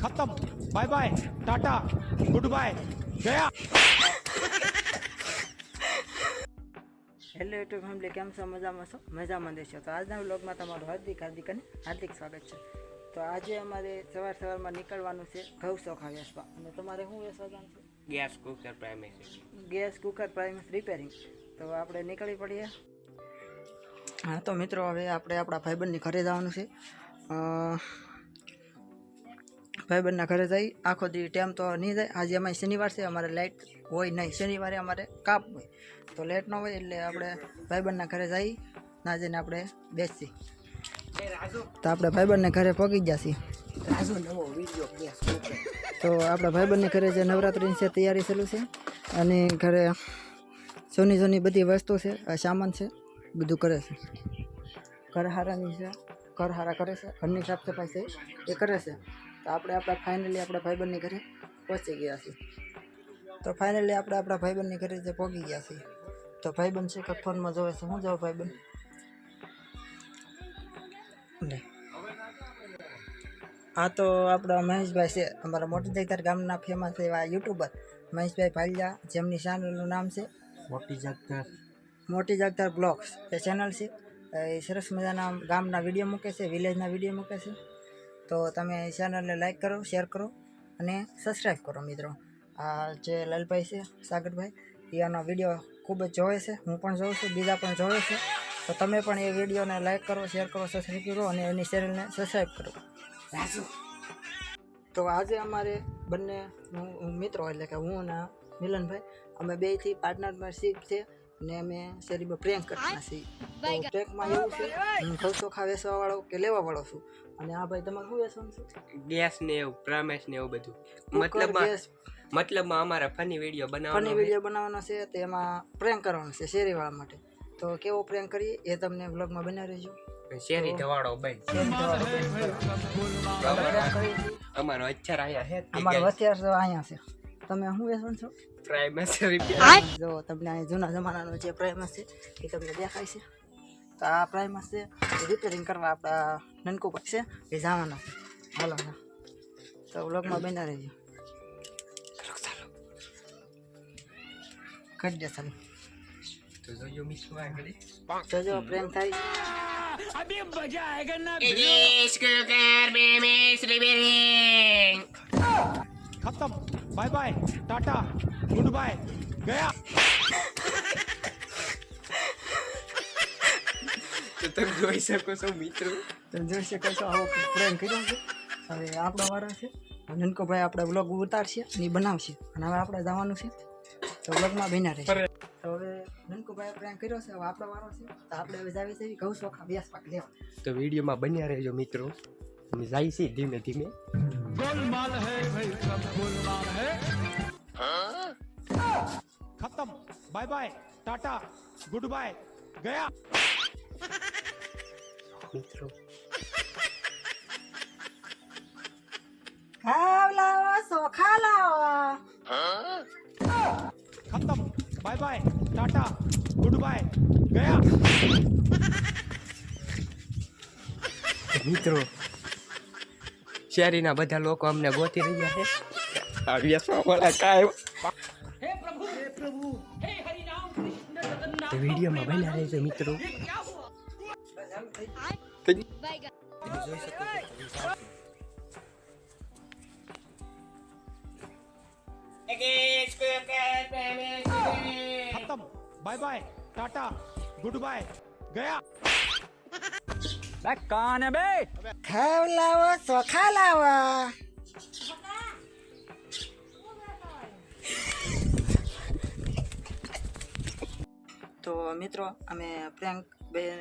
खत्म bye bye tata good bye गया। Hello YouTube family, કેમ છો? મજામાં દેશો. તો આજના વ્લોગમાં તમારું હાર્દિક સ્વાગત છે. તો આજે અમારે સવારમાં નીકળવાનું છે ઘઉં ચોખા વેચવા. અને તમારે શું વેચવા જવાનું છે? Gas cooker Primus repairing. તો આપણે નીકળી પડીએ. હા તો મિત્રો, હવે આપણે આપણા ભાઈબંધની ઘરે જવાનું છે. ભાઈબંધના ઘરે જઈ આખો દી ટાઈમ તો નહીં જાય. આજે અમારે શનિવાર છે, અમારે લાઇટ હોય નહીં. શનિવારે અમારે કાપ હોય, તો લેટ ન હોય એટલે આપણે ભાઈબંધના ઘરે જઈ ના જઈને આપણે બેસી. તો આપણે ભાઈબંધને ઘરે પગી ગયા છીએ. તો આપણા ભાઈબંધને ઘરે જે નવરાત્રિની છે તૈયારી ચાલુ છે. અને ઘરે સોની બધી વસ્તુ છે, સામાન છે, બધું કરે છે. ઘર હારાની છે, ઘર હારા કરે છે, ઘરની સાફ સફાઈ છે એ કરે છે. તો આપણે ફાઇનલી આપણા ભાઈબંધની ઘરે પહોંચી ગયા છીએ. તો ફાઇનલી આપણે આપણા ભાઈબંધની ઘરે જે પહોંચી ગયા છીએ. તો ભાઈબંધ છે કે ફોનમાં જોવે છે. શું જોવે ભાઈબંધ? હા તો આપણા મહેશભાઈ છે, અમારા મોટી જગતાર ગામના ફેમસ એવા યુટ્યુબર મહેશભાઈ ભાલિયા, જેમની ચેનલનું નામ છે મોટી જગતાર બ્લોગ્સ. એ ચેનલ છે, એ સરસ મજાના ગામના વિડીયો મૂકે છે, વિલેજના વિડીયો મૂકે છે. તો તમે ચેનલને લાઈક કરો, શેર કરો અને સબસ્ક્રાઈબ કરો મિત્રો. આ જે લાલભાઈ છે, સાગરભાઈ, એનો વિડીયો ખૂબ જ જોવે છે. હું પણ જોઉં છું, બીજા પણ જોવે છે. તો તમે પણ એ વિડીયોને લાઈક કરો, શેર કરો, સબસ્ક્રાઈબ કરો અને એની ચેનલને સબસ્ક્રાઈબ કરો. તો આજે અમારે બંને મિત્રો, એટલે કે હું અને મિલનભાઈ, અમે બેથી પાર્ટનરશીપ છે ને અમે શેરીમાં પ્રેન્ક કરવાના છીએ. તો પ્રેન્કમાં એવું છે, હું ઘઉં ચોખા વેચવા વાળો કે લેવા વાળો છું. અને આ ભાઈ તમારે શું વેચવાનું છે? ગેસ ને એવું, પ્રમેશ ને એવું બધું. મતલબમાં અમારા ફની વિડીયો બનાવવાનો છે. તેમાં પ્રેન્ક કરવાનો છે શેરીવાળા માટે. તો કેવો પ્રેન્ક કરીએ એ તમને વ્લોગમાં બનાવી રહેજો. શેરી ધવાડો ભાઈ અમારો અત્યાર અહીંયા છે. અમારો અત્યાર તો અહીંયા છે. તમે શું વેચવાનું છો? પ્રાઇમસ જો તમને અહીંયા જૂના જમાનાનો જે પ્રાઇમસ છે એ તમને દેખાય છે. તો આ પ્રાઇમસ છે, રિપેરિંગ કરવા આપણા નનકુ પર છે એ જવાના છે. હાલો હા, તો વ્લોગમાં બનાવી રહેજો. કરી દે ચાલો. તો જોયો મિસ આગળ જો પ્રેમ થાય. अभी मजा आएगा ना। खत्म bye bye tata good bye गया। તો તમે જોઈ શકો છો મિત્રો, તમે જોઈ શકો છો આવો પ્રેમ કર્યો છે. હવે આપણો વારો છે. નનકોભાઈ આપણે વ્લોગ ઉતારશે અને એ બનાવશે. અને હવે આપણે જવાનું છે, તો વ્લોગમાં બન્યા રહેશે. તો હવે નનકોભાઈ પ્રેમ કર્યો છે, હવે આપણો વારો છે. તો આપણે હવે જાવી છે ઘઉં ચોખા વેચવા લેવા. તો વિડીયોમાં બન્યા રહેજો મિત્રો. અમે જાય છે ધીમે ધીમે. गोलमाल है भाई सब गोलमाल है। खत्म bye bye tata good bye गया। મિત્રો ખાવ લાવો ચોખા લાવો. खत्म bye bye tata good bye गया। મિત્રો શેરીના બધા લોકો અમને ગોતી રહ્યા છે. આ વેચવા વાળા કાંઈ વિડીયોમાં બન્યા રહેજો મિત્રો. खत्म bye bye tata good bye गया। कौन है बे? ખાવ લાવો ચોખા લાવો. તો મિત્રો, અમે પ્રેન્ક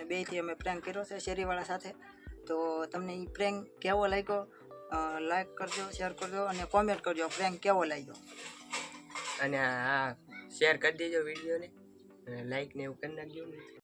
બેથી અમે પ્રેન્ક કર્યો છે શેરીવાળા સાથે. તો તમને એ પ્રેન્ક કેવો લાગ્યો લાઈક કરજો, શેર કરજો અને કોમેન્ટ કરજો પ્રેન્ક કેવો લાગ્યો. અને આ શેર કરી દેજો વિડીયોને, લાઈક ને એવું કરી નાખજો.